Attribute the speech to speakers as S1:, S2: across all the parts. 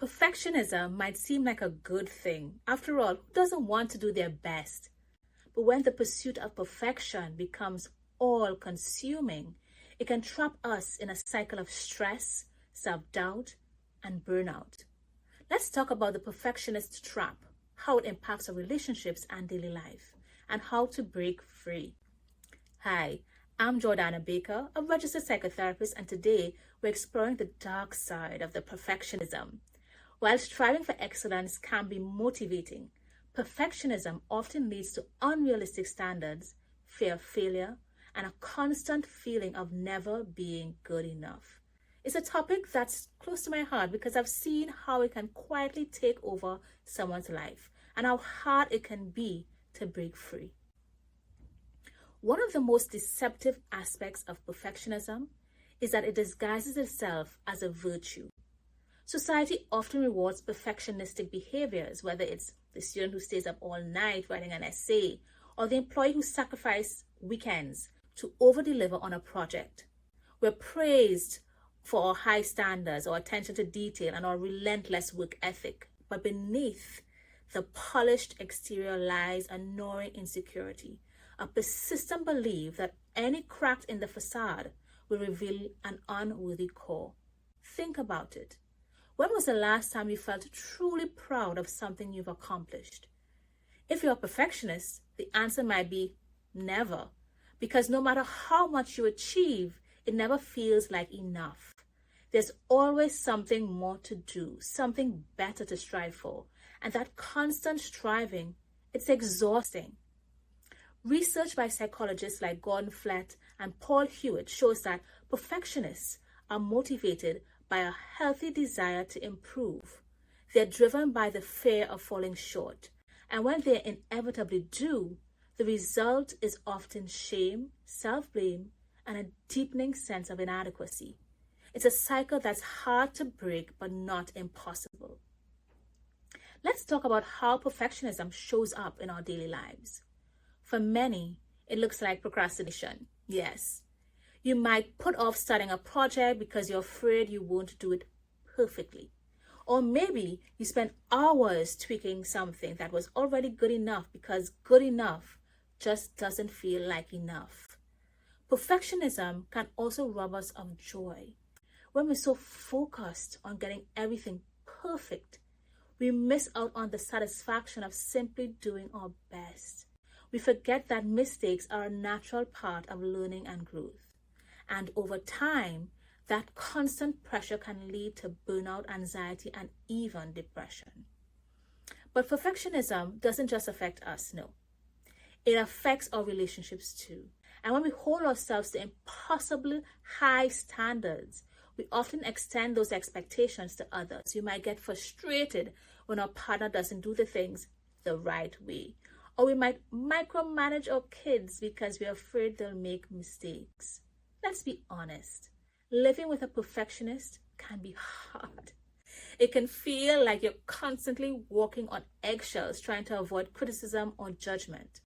S1: Perfectionism might seem like a good thing. After all, who doesn't want to do their best? But when the pursuit of perfection becomes all-consuming, it can trap us in a cycle of stress, self-doubt, and burnout. Let's talk about the perfectionist trap, how it impacts our relationships and daily life, and how to break free. Hi, I'm Jordana Baker, a registered psychotherapist, and today we're exploring the dark side of the perfectionism. While striving for excellence can be motivating, perfectionism often leads to unrealistic standards, fear of failure, and a constant feeling of never being good enough. It's a topic that's close to my heart because I've seen how it can quietly take over someone's life and how hard it can be to break free. One of the most deceptive aspects of perfectionism is that it disguises itself as a virtue. Society often rewards perfectionistic behaviors, whether it's the student who stays up all night writing an essay or the employee who sacrifices weekends to over-deliver on a project. We're praised for our high standards, our attention to detail, and our relentless work ethic. But beneath the polished exterior lies a gnawing insecurity, a persistent belief that any crack in the facade will reveal an unworthy core. Think about it. When was the last time you felt truly proud of something you've accomplished? If you're a perfectionist, the answer might be never, because no matter how much you achieve, it never feels like enough. There's always something more to do, something better to strive for, and that constant striving, it's exhausting. Research by psychologists like Gordon Flett and Paul Hewitt shows that perfectionists are motivated by a healthy desire to improve. They're driven by the fear of falling short. And when they inevitably do, the result is often shame, self-blame, and a deepening sense of inadequacy. It's a cycle that's hard to break, but not impossible. Let's talk about how perfectionism shows up in our daily lives. For many, it looks like procrastination. Yes. You might put off starting a project because you're afraid you won't do it perfectly. Or maybe you spend hours tweaking something that was already good enough because good enough just doesn't feel like enough. Perfectionism can also rob us of joy. When we're so focused on getting everything perfect, we miss out on the satisfaction of simply doing our best. We forget that mistakes are a natural part of learning and growth. And over time, that constant pressure can lead to burnout, anxiety, and even depression. But perfectionism doesn't just affect us, no. It affects our relationships too. And when we hold ourselves to impossibly high standards, we often extend those expectations to others. You might get frustrated when our partner doesn't do the things the right way. Or we might micromanage our kids because we're afraid they'll make mistakes. Let's be honest. Living with a perfectionist can be hard. It can feel like you're constantly walking on eggshells trying to avoid criticism or judgment.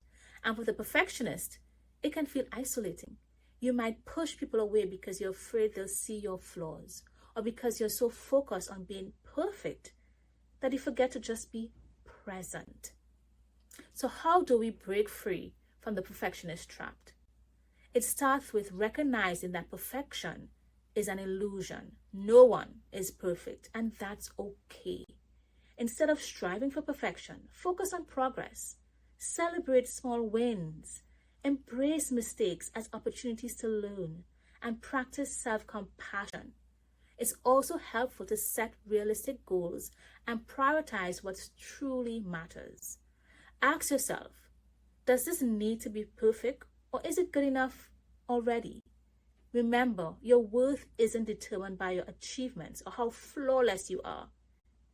S1: And with a perfectionist, it can feel isolating. You might push people away because you're afraid they'll see your flaws, or because you're so focused on being perfect that you forget to just be present. So how do we break free from the perfectionist trap? It starts with recognizing that perfection is an illusion. No one is perfect, and that's okay. Instead of striving for perfection, focus on progress. Celebrate small wins. Embrace mistakes as opportunities to learn, and practice self-compassion. It's also helpful to set realistic goals and prioritize what truly matters. Ask yourself, does this need to be perfect, or is it good enough already? Remember, your worth isn't determined by your achievements or how flawless you are.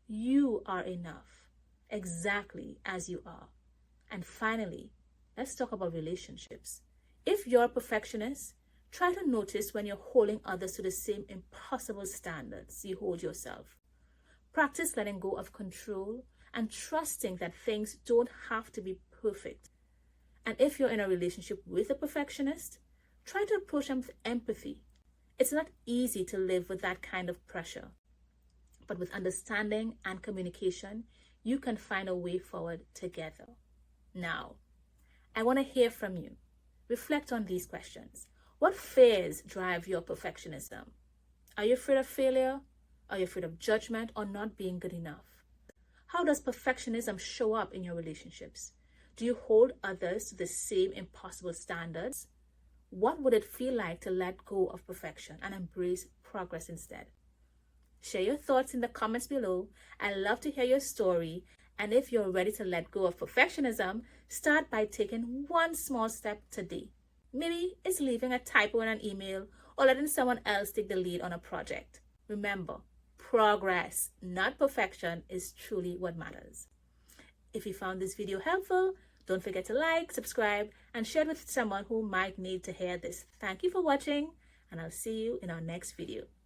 S1: You are enough, exactly as you are. And finally, let's talk about relationships. If you're a perfectionist, try to notice when you're holding others to the same impossible standards you hold yourself. Practice letting go of control and trusting that things don't have to be perfect. And if you're in a relationship with a perfectionist, try to approach them with empathy. It's not easy to live with that kind of pressure. But with understanding and communication, you can find a way forward together. Now, I want to hear from you. Reflect on these questions. What fears drive your perfectionism? Are you afraid of failure? Are you afraid of judgment or not being good enough? How does perfectionism show up in your relationships? Do you hold others to the same impossible standards? What would it feel like to let go of perfection and embrace progress instead? Share your thoughts in the comments below. I love to hear your story. And if you're ready to let go of perfectionism, start by taking one small step today. Maybe it's leaving a typo in an email or letting someone else take the lead on a project. Remember, progress, not perfection, is truly what matters. If you found this video helpful, don't forget to like, subscribe, and share it with someone who might need to hear this. Thank you for watching, and I'll see you in our next video.